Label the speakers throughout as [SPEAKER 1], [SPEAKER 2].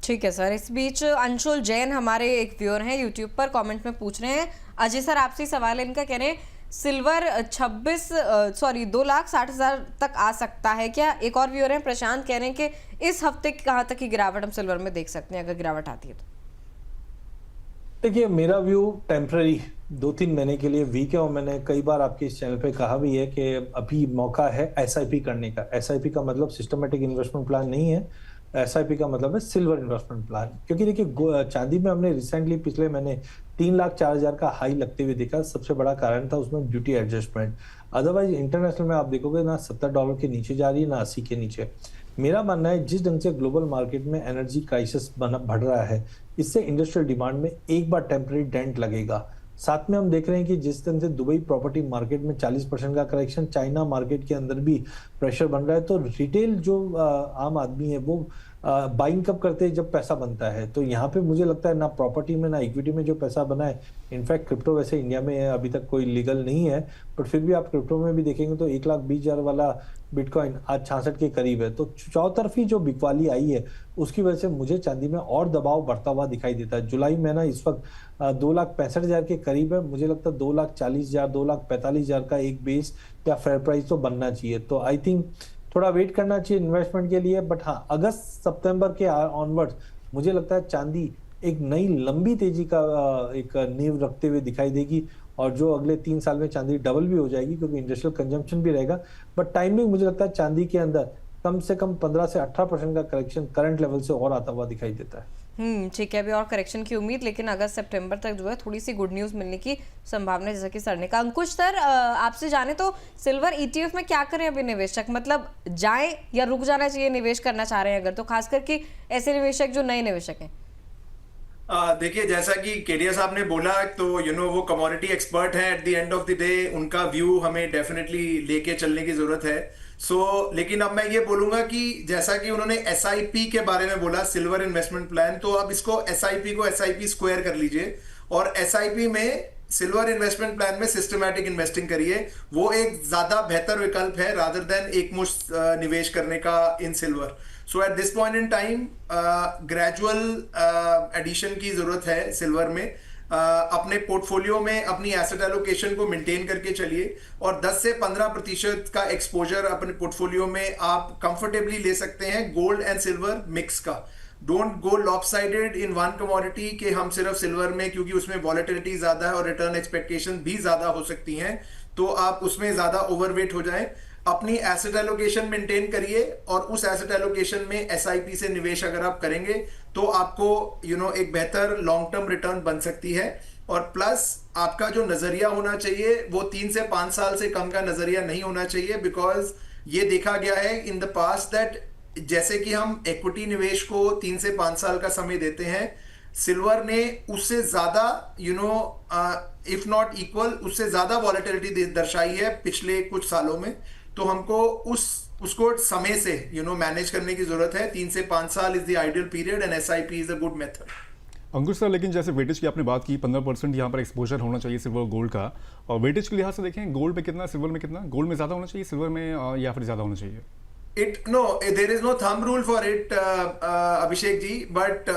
[SPEAKER 1] ठीक है सर। इस बीच अंशुल जैन हमारे एक व्यूअर हैं यूट्यूब पर, कमेंट में पूछ रहे हैं, अजय सर आपसे ही सवाल है इनका, कह रहे हैं सिल्वर 2,60,000 तक आ सकता है क्या? एक और व्यूअर हैं प्रशांत, कह रहे हैं कि इस हफ्ते कहाँ तक की गिरावट हम सिल्वर में देख सकते हैं अगर गिरावट आती है तो?
[SPEAKER 2] देखिए, मेरा व्यू टेम्पररी 2-3 महीने के लिए वीक है और मैंने कई बार आपके इस चैनल पे कहा भी है कि अभी मौका है एसआईपी करने का। एसआईपी का मतलब सिस्टमेटिक इन्वेस्टमेंट प्लान नहीं है, एसआईपी का मतलब है सिल्वर इन्वेस्टमेंट प्लान। क्योंकि देखिए चांदी में हमने रिसेंटली पिछले महीने 3,04,000 का हाई लगते हुए देखा। सबसे बड़ा कारण था उसमें ड्यूटी एडजस्टमेंट। अदरवाइज इंटरनेशनल में आप देखोगे ना $70 के नीचे जा रही है ना 80 के नीचे। मेरा मानना है जिस ढंग से ग्लोबल मार्केट में एनर्जी क्राइसिस बढ़ रहा है, इससे इंडस्ट्रियल डिमांड में एक बार टेम्पररी डेंट लगेगा। साथ में हम देख रहे हैं कि जिस तरह से दुबई प्रॉपर्टी मार्केट में 40% का करेक्शन, चाइना मार्केट के अंदर भी प्रेशर बन रहा है, तो रिटेल जो आम आदमी है वो बाइंग कब करते हैं जब पैसा बनता है। तो यहाँ पे मुझे लगता है ना प्रॉपर्टी में ना इक्विटी में जो पैसा बना है, इनफैक्ट क्रिप्टो वैसे इंडिया में है, अभी तक कोई लीगल नहीं है, बट फिर भी आप क्रिप्टो में भी देखेंगे तो 1,20,000 वाला बिटकॉइन आज 66 के करीब है। तो चौतरफी जो बिकवाली आई है उसकी वजह से मुझे चांदी में और दबाव बढ़ता हुआ दिखाई देता है। जुलाई महीना इस वक्त 2,65,000 के करीब है। मुझे लगता है 2,40,000 2,45,000 का एक बेस या फेयर प्राइस तो बनना चाहिए। तो आई थिंक थोड़ा वेट करना चाहिए इन्वेस्टमेंट के लिए। बट हाँ, अगस्त सितंबर के ऑनवर्ड्स मुझे लगता है चांदी एक नई लंबी तेजी का एक नींव रखते हुए दिखाई देगी, और जो अगले 3 साल में चांदी डबल भी हो जाएगी क्योंकि इंडस्ट्रियल कंजम्पशन भी रहेगा। बट टाइमिंग मुझे लगता है चांदी के अंदर कम से कम 15 से 18% का करेक्शन करंट लेवल से और आता हुआ दिखाई देता है।
[SPEAKER 1] ठीक है, अभी और करेक्शन की उम्मीद, लेकिन अगस्त सितंबर तक जो है थोड़ी सी गुड न्यूज मिलने की संभावना, जैसा कि सर ने कहा। अंकुश सर, आपसे जाने तो सिल्वर ईटीएफ में क्या करें अभी निवेशक, मतलब जाएं या रुक जाना चाहिए निवेश करना चाह रहे हैं अगर, तो खास करके ऐसे निवेशक जो नए निवेशक हैं?
[SPEAKER 3] देखिए, जैसा कि केडिया साहब ने बोला, तो वो कमोडिटी एक्सपर्ट हैं। Eight the end of the day उनका व्यू हमें डेफिनेटली लेके चलने की जरूरत है। लेकिन अब मैं ये बोलूंगा कि जैसा कि उन्होंने एसआईपी के बारे में बोला, सिल्वर इन्वेस्टमेंट प्लान, तो अब इसको एसआईपी को एसआईपी स्क्वायर कर लीजिए और एसआईपी में सिल्वर इन्वेस्टमेंट प्लान में सिस्टमैटिक इन्वेस्टिंग करिए। वो एक ज्यादा बेहतर विकल्प है रादर देन एक मुश्त निवेश करने का in silver. So at this point in time gradual addition की जरूरत है सिल्वर में। अपने पोर्टफोलियो में अपनी एसेट एलोकेशन को मेंटेन करके चलिए और 10 से 15% का एक्सपोजर अपने पोर्टफोलियो में आप कंफर्टेबली ले सकते हैं गोल्ड एंड सिल्वर मिक्स का। Don't go lopsided in one commodity के हम सिर्फ सिल्वर में, क्योंकि उसमें वॉलेटिलिटी ज्यादा है और रिटर्न एक्सपेक्टेशन भी ज्यादा हो सकती हैं, तो आप उसमें ज्यादा ओवरवेट हो जाएं। अपनी एसेट एलोकेशन मेंटेन करिए और उस एसेट एलोकेशन में एसआईपी से निवेश अगर आप करेंगे तो आपको एक बेहतर लॉन्ग टर्म रिटर्न बन सकती है। और प्लस आपका जो नजरिया होना चाहिए वो 3 से 5 साल से कम का नजरिया नहीं होना चाहिए, बिकॉज ये देखा गया है इन द पास्ट दैट जैसे कि हम इक्विटी निवेश को 3 से 5 साल का समय देते हैं, सिल्वर ने उससे ज्यादा इफ नॉट इक्वल, उससे ज्यादा वॉलेटिलिटी दर्शाई है पिछले कुछ सालों में। तो हमको उसको समय से मैनेज करने की जरूरत है। 3 से 5 साल is the ideal period and SIP is a good method.
[SPEAKER 4] Ankush sir, लेकिन जैसे वेटेज की आपने बात की, 15% यहाँ पर एक्सपोजर होना चाहिए सिल्वर गोल्ड का, और वेटेज के लिहाज से देखें गोल्ड में कितना, सिल्वर में कितना? गोल्ड में ज्यादा होना चाहिए, सिल्वर में या फिर ज्यादा होना चाहिए?
[SPEAKER 3] there is no thumb rule for it, Abhishek ji, but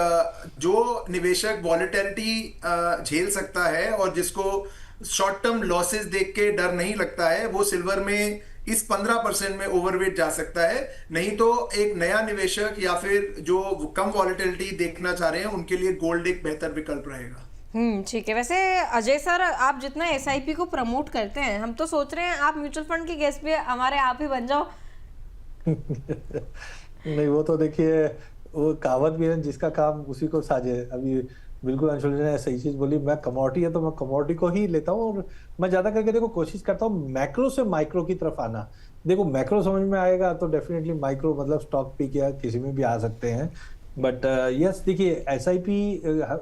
[SPEAKER 3] जो निवेशक वॉलेटिलिटी झेल सकता है और जिसको शॉर्ट टर्म लॉसेस देख के डर नहीं लगता है, वो सिल्वर में इस 15% में ओवरवेट जा सकता है। नहीं तो एक नया निवेशक या फिर जो कम वॉलेटिलिटी देखना चाह रहे हैं उनके लिए गोल्ड एक बेहतर विकल्प रहेगा।
[SPEAKER 1] ठीक है। वैसे अजय सर, आप जितना एसआईपी को प्रमोट करते हैं, हम तो सोच रहे हैं आप म्यूचुअल फंड के गेस्ट भी हमारे आप ही बन जाओ।
[SPEAKER 2] नहीं, वो तो देखिए वो कहावत भी है, जिसका काम उसी को साजे। अभी बिल्कुल अंशुल जी ने सही चीज बोली। मैं कमोडिटी है तो मैं कमोडिटी को ही लेता हूँ, और मैं ज्यादा करके देखो कोशिश करता हूँ मैक्रो से माइक्रो की तरफ आना। देखो मैक्रो समझ में आएगा तो डेफिनेटली माइक्रो मतलब स्टॉक पिक या किसी में भी आ सकते हैं। बट यस, देखिए एसआईपी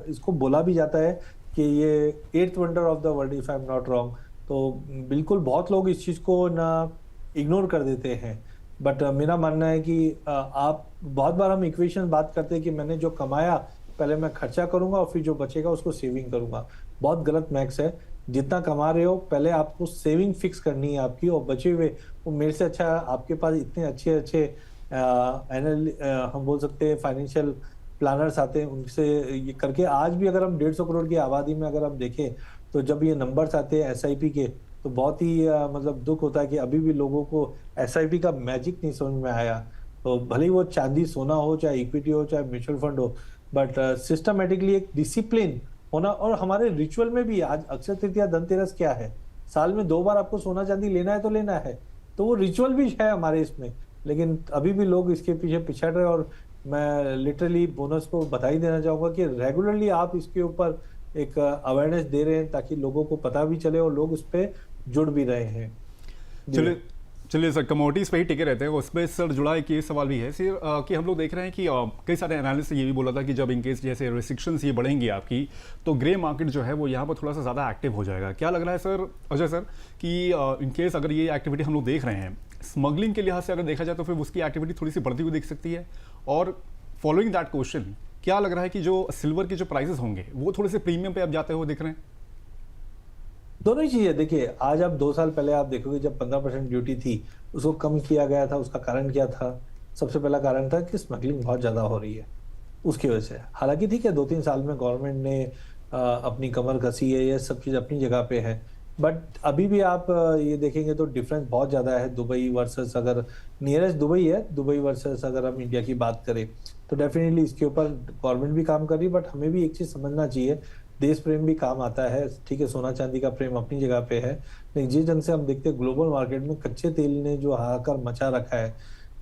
[SPEAKER 2] इसको बोला भी जाता है कि ये 8th wonder of the world, if I am not wrong. तो बिल्कुल बहुत लोग इस चीज को ना इग्नोर कर देते हैं। बट मेरा मानना है कि आप बहुत बार हम इक्वेशन बात करते हैं कि मैंने जो कमाया पहले मैं खर्चा करूंगा और फिर जो बचेगा उसको सेविंग करूंगा। बहुत गलत मैक्स है। जितना कमा रहे हो पहले आपको सेविंग फिक्स करनी है आपकी, और बचे हुए वो मेरे से अच्छा आपके पास इतने अच्छे हम बोल सकते हैं फाइनेंशियल प्लानर्स आते हैं, उनसे ये करके आज भी अगर हम 150 करोड़ की आबादी में अगर हम देखें तो जब ये नंबर्स आते हैं एसआईपी के, तो बहुत ही मतलब दुख होता है कि अभी भी लोगों को एसआईपी का मैजिक नहीं समझ में आया। तो भले ही वो चांदी सोना हो, चाहे इक्विटी हो, चाहे म्यूचुअल फंड हो, बट सिस्टमेटिकली एक डिसिप्लिन होना। और हमारे रिचुअल में भी आज अक्षय तृतीया, धनतेरस क्या है, साल में 2 बार आपको सोना चांदी लेना है तो लेना है, तो वो रिचुअल भी है हमारे इसमें। लेकिन अभी भी लोग इसके पीछे पिछड़ रहे हैं, और मैं लिटरली बोनस को बधाई देना चाहूंगा कि रेगुलरली आप इसके ऊपर एक अवेयरनेस दे रहे हैं ताकि लोगों को पता भी चले और लोग उस पर जुड़ भी रहे हैं।
[SPEAKER 4] चलिए सर, कमोडिटीज़ पे ही टिके रहते हैं, उस पर सर जुड़ा एक ये सवाल भी है सर कि हम लोग देख रहे हैं कि कई सारे एनालिस्ट ये भी बोला था कि जब इनकेस जैसे रिस्ट्रिक्शंस ये बढ़ेंगी आपकी, तो ग्रे मार्केट जो है वो यहाँ पर थोड़ा सा ज़्यादा एक्टिव हो जाएगा। क्या लग रहा है सर अजय सर कि इनकेस अगर ये एक्टिविटी हम लोग देख रहे हैं, स्मगलिंग के लिहाज से अगर देखा जाए तो फिर उसकी एक्टिविटी थोड़ी सी बढ़ती हुई दिख सकती है? और फॉलोइंग दैट क्वेश्चन, क्या लग रहा है कि जो सिल्वर के जो प्राइसेस होंगे वो थोड़े से प्रीमियम पे अब जाते हुए दिख रहे हैं?
[SPEAKER 2] दोनों ही चीजें देखिए, आज आप 2 साल पहले आप देखोगे जब 15% ड्यूटी थी, उसको कम किया गया था। उसका कारण क्या था? सबसे पहला कारण था कि स्मगलिंग बहुत ज्यादा हो रही है, उसकी वजह से। हालांकि ठीक है, 2-3 साल में गवर्नमेंट ने अपनी कमर कसी है, ये सब चीज अपनी जगह पे है, बट अभी भी आप ये देखेंगे तो डिफरेंस बहुत ज्यादा है। दुबई वर्सेस, अगर नियरेस्ट दुबई है, दुबई वर्सेस अगर हम इंडिया की बात करें तो डेफिनेटली इसके ऊपर गवर्नमेंट भी काम कर रही है। बट हमें भी एक चीज समझना चाहिए, देश प्रेम भी काम आता है। ठीक है, सोना चांदी का प्रेम अपनी जगह पे है, लेकिन जिस ढंग से हम देखते हैं ग्लोबल मार्केट में कच्चे तेल ने जो हाहाकार मचा रखा है,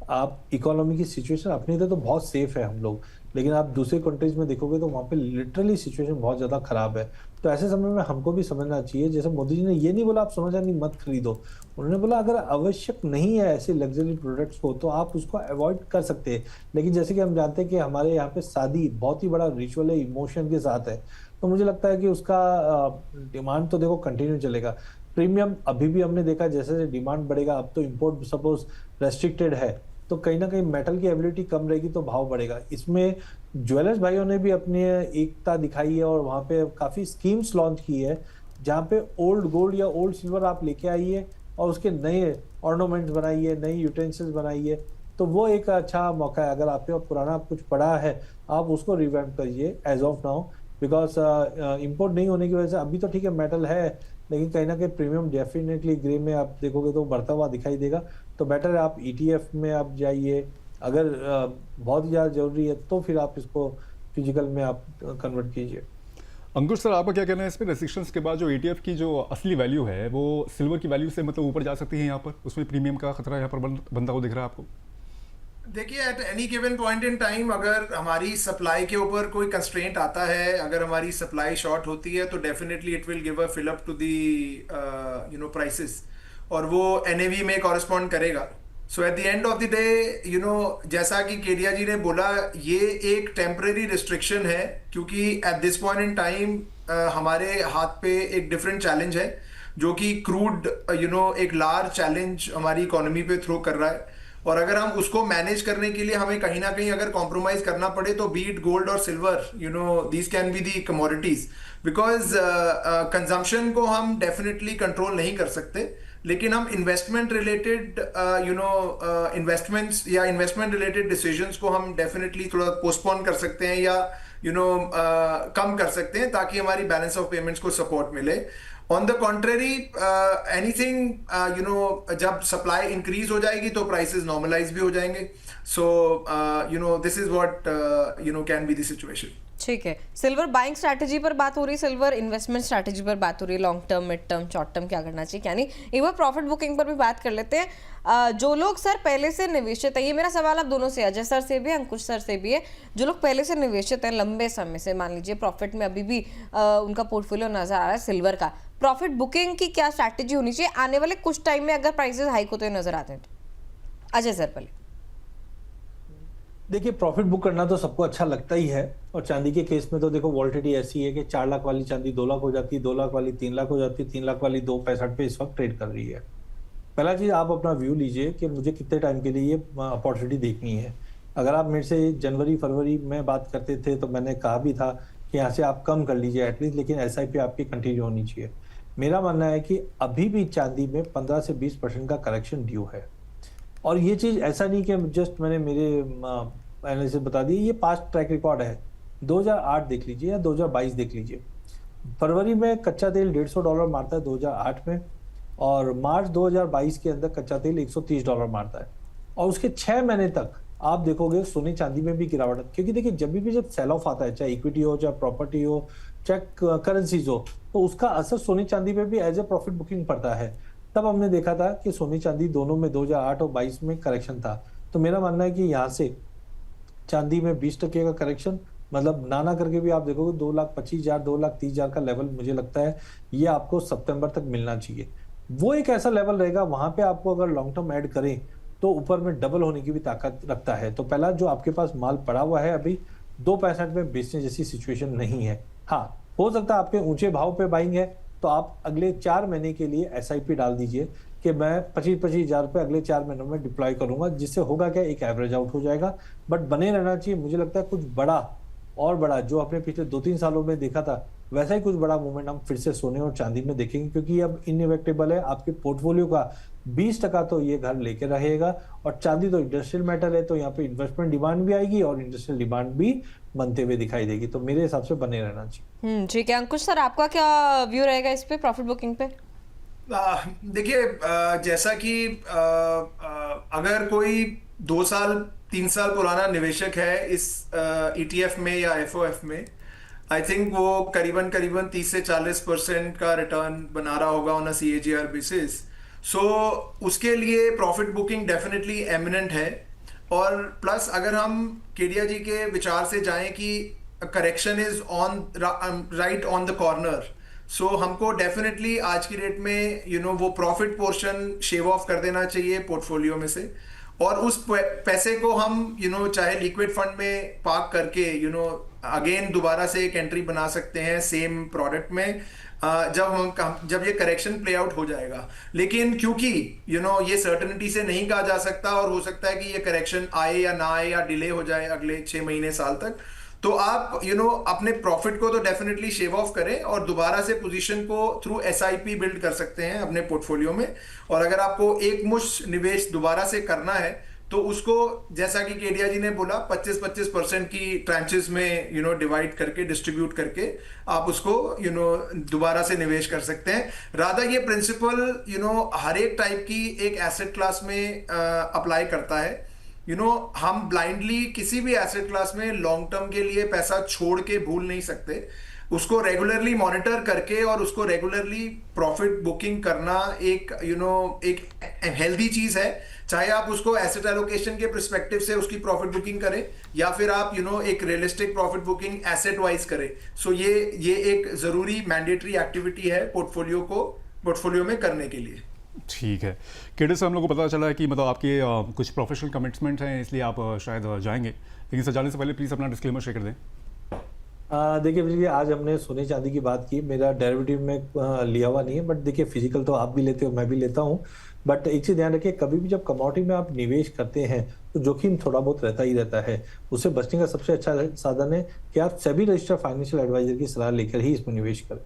[SPEAKER 2] आप इकोनॉमी की सिचुएशन अपनी तरह तो बहुत सेफ है हम लोग, लेकिन आप दूसरे कंट्रीज में देखोगे तो वहां पे लिटरली सिचुएशन बहुत ज्यादा खराब है। तो ऐसे समय में हमको भी समझना चाहिए, जैसे मोदी जी ने ये नहीं बोला आप सोना चांदी मत खरीदो, उन्होंने बोला अगर आवश्यक नहीं है ऐसे लग्जरी प्रोडक्ट्स को तो आप उसको अवॉइड कर सकते हैं। लेकिन जैसे कि हम जानते हैं कि हमारे यहाँ पे शादी बहुत ही बड़ा रिचुअल है, इमोशन के साथ है, तो मुझे लगता है कि उसका डिमांड तो देखो कंटिन्यू चलेगा। प्रीमियम अभी भी हमने देखा जैसे जैसे डिमांड बढ़ेगा, अब तो इंपोर्ट सपोज रेस्ट्रिक्टेड है तो कहीं ना कहीं मेटल की एबिलिटी कम रहेगी तो भाव बढ़ेगा। इसमें ज्वेलर्स भाइयों ने भी अपनी एकता दिखाई है और वहां पे काफी स्कीम्स लॉन्च की है जहाँ पे ओल्ड गोल्ड या ओल्ड सिल्वर आप लेके आइए और उसके नए ऑर्नामेंट्स बनाइए, नई यूटेंसिल्स बनाइए, तो वो एक अच्छा मौका है। अगर आपके पुराना कुछ पड़ा है आप उसको रिवैम्प करिए as of now, because import नहीं होने की वजह से अभी तो ठीक है मेटल है, लेकिन कहीं ना कहीं प्रीमियम डेफिनेटली ग्रे में आप देखोगे तो बढ़ता हुआ दिखाई देगा। तो बेटर है आप ETF में आप जाइए, अगर बहुत ज़्यादा जरूरी है तो फिर आप इसको फिजिकल में आप कन्वर्ट कीजिए।
[SPEAKER 4] अंकुश सर, आपका क्या कहना है इसमें? रेस्ट्रिक्शंस के बाद जो ETF की जो असली वैल्यू है वो सिल्वर की वैल्यू से मतलब ऊपर जा सकती है यहाँ पर, उसमें प्रीमियम का खतरा यहाँ पर बनता हुआ दिख रहा है आपको?
[SPEAKER 3] देखिए, at any given point in time अगर हमारी सप्लाई के ऊपर कोई कंस्ट्रेंट आता है, अगर हमारी सप्लाई शॉर्ट होती है तो definitely it will give a fill up to the prices, और वो NAV में कॉरेस्पॉन्ड करेगा। So at the end of the day जैसा कि केडिया जी ने बोला, ये एक टेम्परेरी रिस्ट्रिक्शन है, क्योंकि eight this point in time हमारे हाथ पे एक डिफरेंट चैलेंज है जो कि क्रूड एक लार्ज चैलेंज हमारी इकोनॉमी पे थ्रो कर रहा है। और अगर हम उसको मैनेज करने के लिए हमें कहीं ना कहीं अगर कॉम्प्रोमाइज करना पड़े तो बीट गोल्ड और silver, these can be the commodities, because consumption को हम डेफिनेटली कंट्रोल नहीं कर सकते, लेकिन हम इन्वेस्टमेंट रिलेटेड इन्वेस्टमेंट्स या इन्वेस्टमेंट रिलेटेड डिसीजंस को हम डेफिनेटली थोड़ा पोस्टपोन कर सकते हैं या कम कर सकते हैं ताकि हमारी बैलेंस ऑफ पेमेंट्स को सपोर्ट मिले। ऑन द कॉन्ट्रेरी एनीथिंग जब सप्लाई इंक्रीज हो जाएगी तो प्राइसेस नॉर्मलाइज भी हो जाएंगे। So this is what can be the situation.
[SPEAKER 1] ठीक है, सिल्वर बाइंग स्ट्रैटेजी पर बात हो रही है, सिल्वर इन्वेस्टमेंट स्ट्रैटेजी पर बात हो रही है, long term, mid term, short term क्या करना चाहिए क्या नहीं। एक बार प्रॉफिट बुकिंग पर भी बात कर लेते हैं। जो लोग सर पहले से निवेशित है, ये मेरा सवाल आप दोनों से, अजय सर से भी, अंकुश सर से भी है, जो लोग पहले से निवेशित हैं लंबे समय से, मान लीजिए प्रॉफिट में अभी भी उनका पोर्टफोलियो नजर आ रहा है सिल्वर का, प्रॉफिट बुकिंग की क्या स्ट्रैटेजी होनी चाहिए आने वाले कुछ टाइम में अगर प्राइसेस हाइक होते हुए नजर आते हैं तो? अजय सर पहले।
[SPEAKER 2] देखिए, प्रॉफिट बुक करना तो सबको अच्छा लगता ही है, और चांदी के केस में तो देखो वॉल्टिलिटी ऐसी है कि 4 लाख वाली चांदी 2 लाख हो जाती है, 2 लाख वाली 3 लाख हो जाती है, 3 लाख वाली 2.65 पे इस वक्त ट्रेड कर रही है। पहला चीज आप अपना व्यू लीजिए कि मुझे कितने टाइम के लिए ये अपॉर्चुनिटी देखनी है। अगर आप मेरे से जनवरी फरवरी में बात करते थे तो मैंने कहा भी था कि यहाँ से आप कम कर लीजिए एटलीस्ट, लेकिन SIP आपकी कंटिन्यू होनी चाहिए। मेरा मानना है कि अभी भी चांदी में 15 से 20% का करेक्शन ड्यू है, और ये चीज ऐसा नहीं कि जस्ट मैंने मेरे एनालिसिस बता दिए, ये पास्ट ट्रैक रिकॉर्ड है। 2008 देख लीजिए या 2022 देख लीजिए। फरवरी में कच्चा तेल $150 मारता है 2008 में, और मार्च 2022 के अंदर कच्चा तेल $130 मारता है। और उसके 6 महीने तक आप देखोगे सोने चांदी में भी गिरावट, क्योंकि देखिए जब सेल ऑफ आता है, चाहे इक्विटी हो, चाहे प्रॉपर्टी हो, चाहे करेंसीज हो, तो उसका असर सोने चांदी पे भी एज ए प्रॉफिट बुकिंग पड़ता है। तब हमने देखा था कि सोने चांदी दोनों में 2008 और 22 में करेक्शन था। तो मेरा मानना है कि यहाँ से चांदी में 20% का करेक्शन, मतलब ना करके भी आप देखोगे 2,25,000 2,30,000 का लेवल, मुझे लगता है ये आपको सितंबर तक मिलना चाहिए। वो एक ऐसा लेवल रहेगा, वहां पे आपको अगर लॉन्ग टर्म ऐड करें तो ऊपर में डबल होने की भी ताकत रखता है। तो पहला जो आपके पास माल पड़ा हुआ है अभी 2.65 में बेचने जैसी सिचुएशन नहीं है। हाँ, हो सकता है आपके ऊंचे भाव पे बाइंग है, तो आप अगले 4 महीने के लिए SIP डाल दीजिए कि मैं 25,000 रुपए अगले 4 महीनों में डिप्लॉय करूंगा, जिससे होगा क्या, एक एवरेज आउट हो जाएगा। बट बने रहना चाहिए। मुझे लगता है कुछ बड़ा जो आपने पिछले 2-3 सालों में देखा था, वैसा ही कुछ बड़ा मूवमेंट हम फिर से सोने और चांदी में देखेंगे, क्योंकि अब इनइवेक्टेबल है, आपके पोर्टफोलियो का 20% तो ये घर लेके रहेगा। और चांदी तो इंडस्ट्रियल मेटल है, तो यहाँ पे इन्वेस्टमेंट डिमांड भी आएगी और इंडस्ट्रियल डिमांड भी बनते हुए दिखाई देगी। तो मेरे हिसाब से बने रहना चाहिए।
[SPEAKER 1] ठीक है अंकुश सर, आपका क्या व्यू रहेगा इस पे, प्रॉफिट बुकिंग पे?
[SPEAKER 3] देखिए, जैसा कि अगर कोई 2 साल 3 साल पुराना निवेशक है इस ETF में या FOF में, आई थिंक वो करीबन 30 से 40% का रिटर्न बना रहा होगा ऑन अ CAGR बेसिस। सो उसके लिए प्रॉफिट बुकिंग डेफिनेटली एमिनेंट है। और प्लस अगर हम केडिया जी के विचार से जाएं कि correction is on right on the corner, so हमको डेफिनेटली आज की डेट में वो प्रॉफिट पोर्शन शेव ऑफ कर देना चाहिए पोर्टफोलियो में से, और उस पैसे को हम चाहे लिक्विड फंड में पार्क करके अगेन दोबारा से एक एंट्री बना सकते हैं सेम प्रोडक्ट में जब ये करेक्शन प्ले आउट हो जाएगा। लेकिन क्योंकि ये सर्टेनिटी से नहीं कहा जा सकता, और हो सकता है कि ये करेक्शन आए या ना आए या डिले हो जाए अगले 6 महीने साल तक, तो आप अपने प्रॉफिट को तो डेफिनेटली शेव ऑफ करें और दोबारा से पोजीशन को थ्रू SIP बिल्ड कर सकते हैं अपने पोर्टफोलियो में। और अगर आपको एक मुश्त निवेश दोबारा से करना है तो उसको, जैसा कि केडिया जी ने बोला, 25% की ट्रांचेस में डिवाइड करके, डिस्ट्रीब्यूट करके आप उसको दोबारा से निवेश कर सकते हैं। राधा ये प्रिंसिपल हर एक टाइप की एक एसेट क्लास में अप्लाई करता है। हम ब्लाइंडली किसी भी एसेट क्लास में लॉन्ग टर्म के लिए पैसा छोड़ के भूल नहीं सकते। उसको रेगुलरली मॉनिटर करके और उसको रेगुलरली प्रॉफिट बुकिंग करना एक एक हेल्दी चीज है। चाहे आप उसको एसेट एलोकेशन के पर्सपेक्टिव से उसकी प्रॉफिट बुकिंग करें, या फिर आप एक realistic profit booking asset wise करें। सो ये एक जरूरी मैंडेटरी एक्टिविटी है पोर्टफोलियो में करने के लिए।
[SPEAKER 4] ठीक है केडिया से हम लोग को पता चला है कि मतलब आपके कुछ प्रोफेशनल कमिटमेंट हैं, इसलिए आप शायद जाएंगे, लेकिन सर जाने से पहले प्लीज़ अपना डिस्क्लेमर शेयर कर दें।
[SPEAKER 2] देखिए आज हमने सोने चांदी की बात की, मेरा डेरिवेटिव में लिया हुआ नहीं है, बट देखिए फिजिकल तो आप भी लेते हो, मैं भी लेता हूँ। बट एक चीज ध्यान रखिए, कभी भी जब कमोडिटी में आप निवेश करते हैं तो जोखिम थोड़ा बहुत रहता ही रहता है। उससे बचने का सबसे अच्छा साधन है कि आप सेबी रजिस्टर्ड फाइनेंशियल एडवाइजर की सलाह लेकर ही इसमें निवेश करें।